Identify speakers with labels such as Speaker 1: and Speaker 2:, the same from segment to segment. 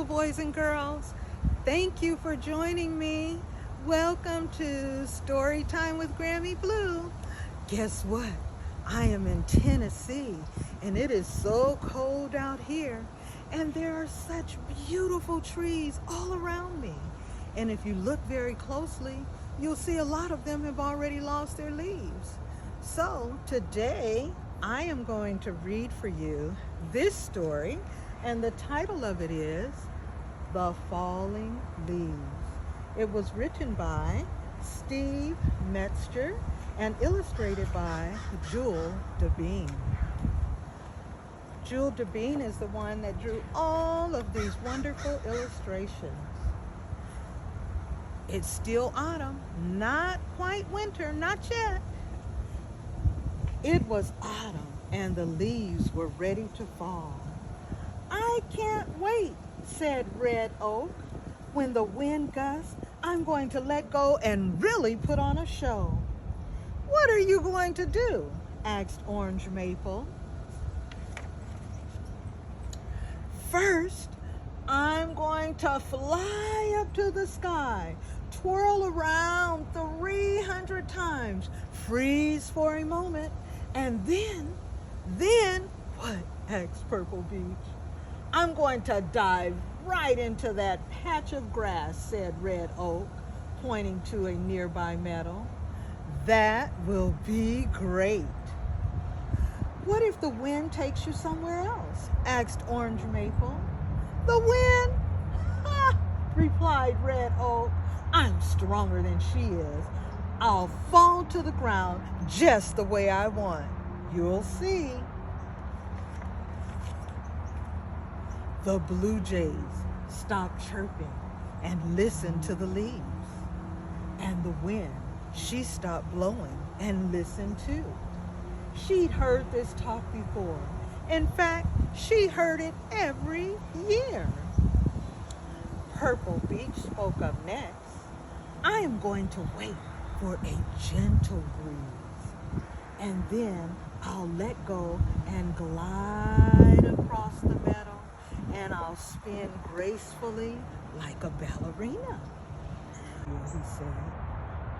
Speaker 1: boys and girls. Thank you for joining me. Welcome to Story Time with Grammy Blue. Guess what? I am in Tennessee, and it is so cold out here, and there are such beautiful trees all around me. And if you look very closely, you'll see a lot of them have already lost their leaves. So today, I am going to read for you this story, and the title of it is The Falling Leaves. It was written by Steve Metzger and illustrated by Jewel DeBean. Jewel DeBean is the one that drew all of these wonderful illustrations. It's still autumn, not quite winter, not yet. It was autumn and the leaves were ready to fall. "I can't wait," said Red Oak. "When the wind gusts, I'm going to let go and really put on a show." "What are you going to do?" asked Orange Maple. "First, I'm going to fly up to the sky, twirl around 300 times, freeze for a moment, and then, what?" asked Purple Beach. "I'm going to dive right into that patch of grass," said Red Oak, pointing to a nearby meadow. "That will be great." "What if the wind takes you somewhere else?" asked Orange Maple. "The wind?" "Ha!" replied Red Oak. "I'm stronger than she is. I'll fall to the ground just the way I want. You'll see." The blue jays stopped chirping and listened to the leaves. And the wind, she stopped blowing and listened too. She'd heard this talk before. In fact, she heard it every year. Purple Beach spoke up next. "I am going to wait for a gentle breeze, and then I'll let go and glide across the meadow, and I'll spin gracefully like a ballerina." He said,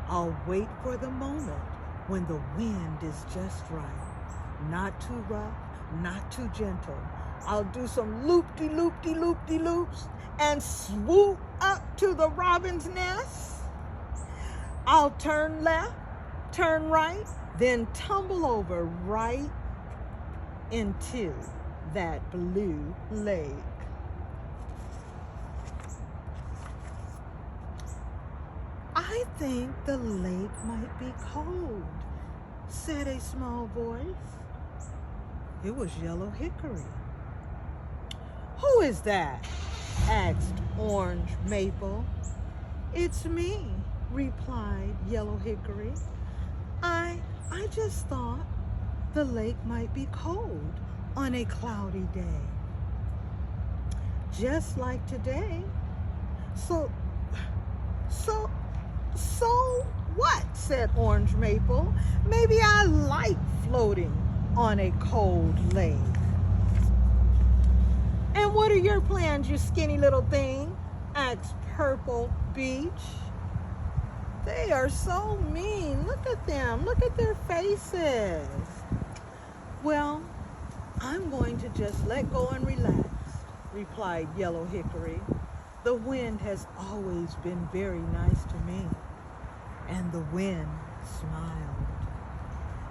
Speaker 1: "I'll wait for the moment when the wind is just right. Not too rough, not too gentle. I'll do some loop-de-loop-de-loop-de-loops and swoop up to the robin's nest. I'll turn left, turn right, then tumble over right into that blue lake." "I think the lake might be cold," said a small voice. It was Yellow Hickory. "Who is that?" asked Orange Maple. "It's me," replied Yellow Hickory. I just thought the lake might be cold on a cloudy day. Just like today. So what?" said Orange Maple. "Maybe I like floating on a cold lake." "And what are your plans, you skinny little thing?" asked Purple Beach. "They are so mean. Look at them. Look at their faces." "Well, I'm going to just let go and relax," replied Yellow Hickory. "The wind has always been very nice to me." And the wind smiled.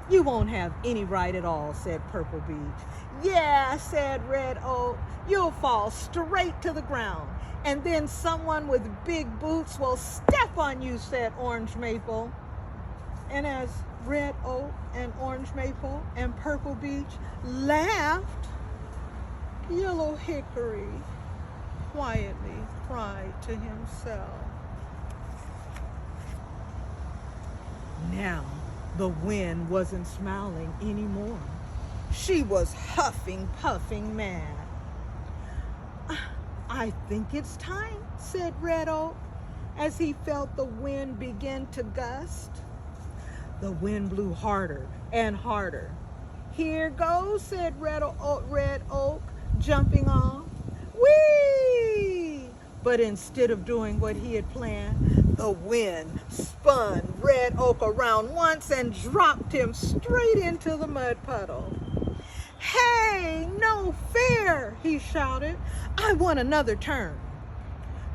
Speaker 1: "You won't have any right at all," said Purple Beach. "Yeah," said Red Oak. "You'll fall straight to the ground. And then someone with big boots will step on you," said Orange Maple. And as Red Oak and Orange Maple and Purple Beach laughed, Yellow Hickory quietly cried to himself. Now, the wind wasn't smiling anymore. She was huffing, puffing mad. "I think it's time," said Red Oak, as he felt the wind begin to gust. The wind blew harder and harder. "Here goes," said Red Oak, jumping off. "Whee!" But instead of doing what he had planned, the wind spun Red Oak around once and dropped him straight into the mud puddle. "Hey, no fair," he shouted. "I want another turn."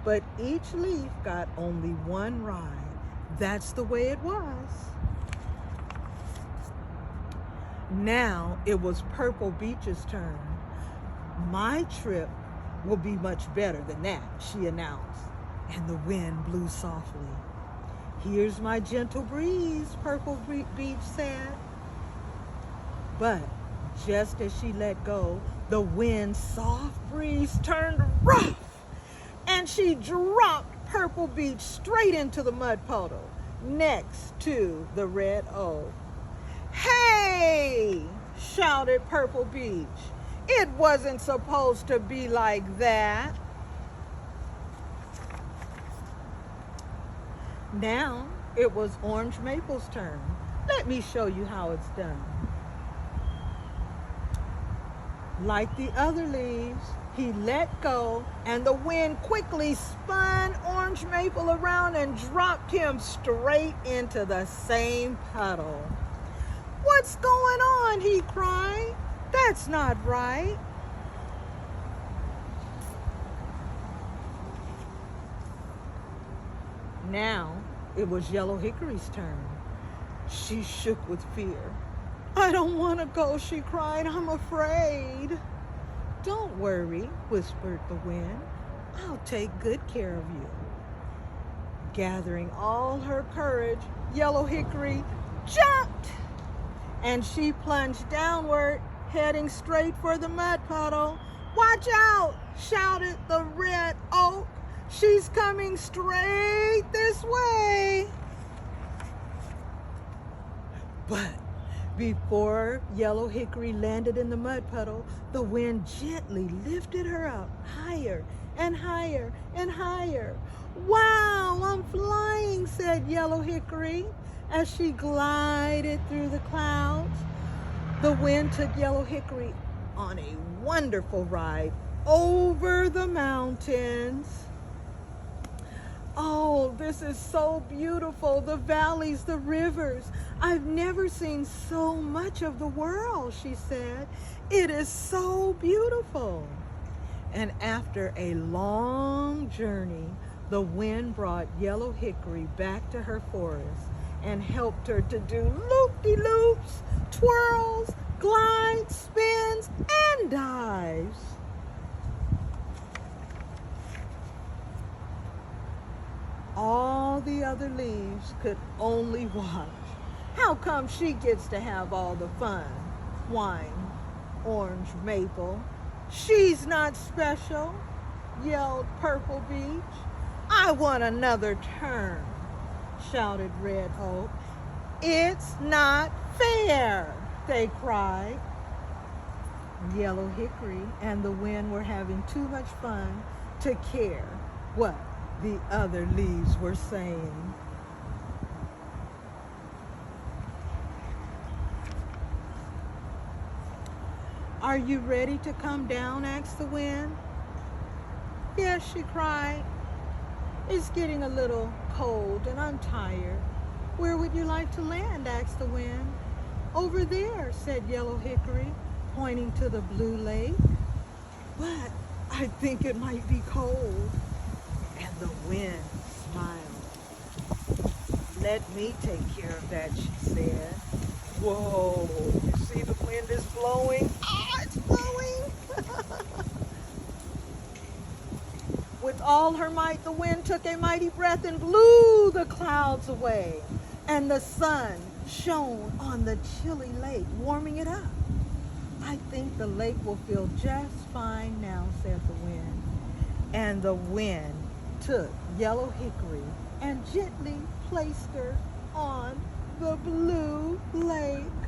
Speaker 1: But each leaf got only one ride. That's the way it was. Now it was Purple Beach's turn. "My trip will be much better than that," she announced, and the wind blew softly. "Here's my gentle breeze," Purple Beach said. But just as she let go, the wind's soft breeze turned rough, and she dropped Purple Beach straight into the mud puddle next to the Red Oak. "Hey!" shouted Purple Beach. "It wasn't supposed to be like that." Now it was Orange Maple's turn. Let me show you how it's done. Like the other leaves, he let go, and the wind quickly spun Orange Maple around and dropped him straight into the same puddle. "What's going on?" he cried. "That's not right." Now it was Yellow Hickory's turn. She shook with fear. "I don't want to go," she cried. "I'm afraid." "Don't worry," whispered the wind. "I'll take good care of you." Gathering all her courage, Yellow Hickory jumped, and she plunged downward, heading straight for the mud puddle. "Watch out!" shouted the Red Oak. "She's coming straight this way." But before Yellow Hickory landed in the mud puddle, the wind gently lifted her up higher and higher and higher. "Wow, I'm flying," said Yellow Hickory as she glided through the clouds. The wind took Yellow Hickory on a wonderful ride over the mountains. "Oh, this is so beautiful. The valleys, the rivers. I've never seen so much of the world," she said. "It is so beautiful." And after a long journey, the wind brought Yellow Hickory back to her forest and helped her to do loop-de-loops, twirls, glides, spins, and dives. All the other leaves could only watch. "How come she gets to have all the fun?" whined Orange Maple. "She's not special," yelled Purple Beach. "I want another turn," shouted Red Oak. "It's not fair," they cried. Yellow Hickory and the wind were having too much fun to care what the other leaves were saying. "Are you ready to come down?" asked the wind. "Yes," she cried. "It's getting a little cold and I'm tired." "Where would you like to land?" asked the wind. "Over there," said Yellow Hickory, pointing to the blue lake. "But I think it might be cold." And the wind smiled. "Let me take care of that," she said. Whoa, you see the wind is blowing? Ah, it's blowing! With all her might, the wind took a mighty breath and blew the clouds away. And the sun shone on the chilly lake, warming it up. "I think the lake will feel just fine now," said the wind. And the wind took Yellow Hickory and gently placed her on the blue lake.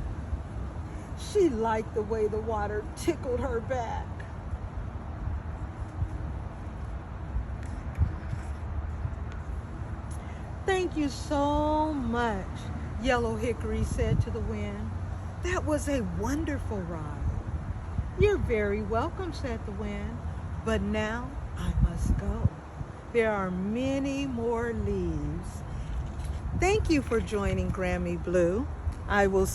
Speaker 1: She liked the way the water tickled her back. "Thank you so much," Yellow Hickory said to the wind. "That was a wonderful ride." "You're very welcome," said the wind. "But now I must go. There are many more leaves. Thank you for joining Grammy Blue. I will